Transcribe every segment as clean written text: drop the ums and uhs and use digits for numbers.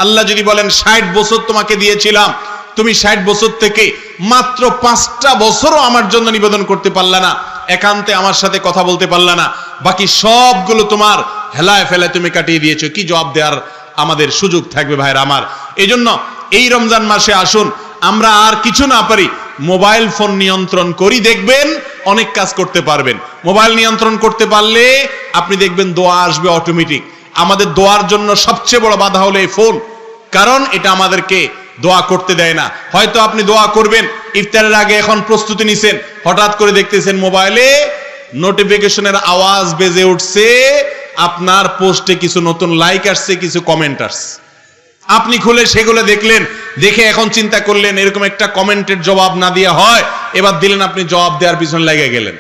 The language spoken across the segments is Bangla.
আল্লাহ যদি বলেন 60 বছর তোমাকে দিয়েছিলাম, তুমি 60 বছর থেকে মাত্র 5টা বছরও আমার জন্য নিবেদন করতে পারলা না, একান্তে আমার সাথে কথা বলতে পারলা না, বাকি সবগুলো তোমার হেলায় ফেলায় তুমি কাটিয়ে দিয়েছো, কি জবাব দেওয়ার আমাদের সুযোগ থাকবে ভাইরা আমার? এই জন্য এই রমজান মাসে আসুন আমরা আর কিছু না পারি মোবাইল ফোন নিয়ন্ত্রণ করি, দেখবেন অনেক কাজ করতে পারবেন। মোবাইল নিয়ন্ত্রণ করতে পারলে আপনি দেখবেন দোয়া আসবে অটোমেটিক। আমাদের দোয়ার জন্য সবচেয়ে বড় বাধা হলো এই ফোন, কারণ এটা আমাদেরকে দোয়া করতে দেয় না। হয়তো আপনি দোয়া করবেন, ইফতারের আগে এখন প্রস্তুতি নিছেন, হঠাৎ করে দেখতেছেন মোবাইলে নোটিফিকেশনের আওয়াজ বেজে উঠছে, আপনার পোস্টে কিছু নতুন লাইক আসছে, কিছু কমেন্ট আসছে, আপনি খুলে সেগুলো দেখলেন, দেখে এখন চিন্তা করলেন এরকম একটা কমেন্টের জবাব না দিয়ে হয়, এবার দিলেন, আপনি জবাব দেওয়ার পিছনে লেগে গেলেন,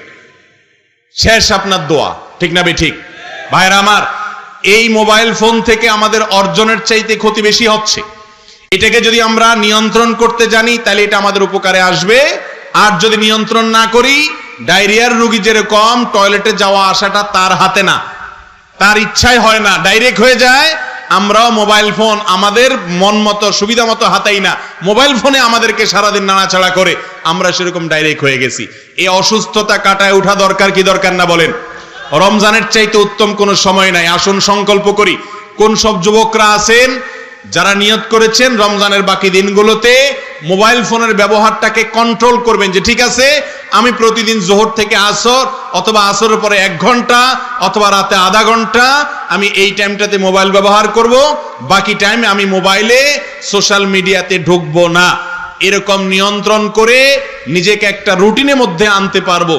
শেষ আপনার দোয়া। ঠিক না ঠিক ভাইরা আমার? এই মোবাইল ফোন থেকে আমাদের অর্জনের চাইতে ক্ষতি বেশি হচ্ছে। এটাকে যদি আমরা নিয়ন্ত্রণ করতে জানি তাহলে এটা আমাদের উপকারে আসবে, আর যদি নিয়ন্ত্রণ না করি, ডায়রিয়ার রোগী যেরকম টয়লেটে যাওয়া আসাটা তার হাতে না, তার ইচ্ছায় হয় না, ডাইরেক্ট হয়ে যায়, আমরাও মোবাইল ফোন আমাদের মন মতো সুবিধা মতো হাতাই না, মোবাইল ফোনে আমাদেরকে সারাদিন নাড়াচাড়া করে, আমরা সেরকম ডাইরেক্ট হয়ে গেছি। এই অসুস্থতা কাটায় ওঠা দরকার কি দরকার না বলেন? রমজানের চাইতে উত্তম কোনো সময় নাই। আসুন সংকল্প করি, কোন সব যুবকরা আছেন যারা নিয়ত করেছেন রমজানের বাকি দিনগুলোতে মোবাইল ফোনের ব্যবহারটাকে কন্ট্রোল করবেন, যে ঠিক আছে আমি প্রতিদিন জোহর থেকে আসর অথবা আসরের পরে 1 ঘন্টা অথবা রাতে আধা ঘন্টা আমি এই টাইমটাতে মোবাইল ব্যবহার করব, বাকি টাইম আমি মোবাইলে সোশ্যাল মিডিয়াতে ঢুকবো না। এরকম নিয়ন্ত্রণ করে নিজেকে একটা রুটিনের মধ্যে আনতে পারবো।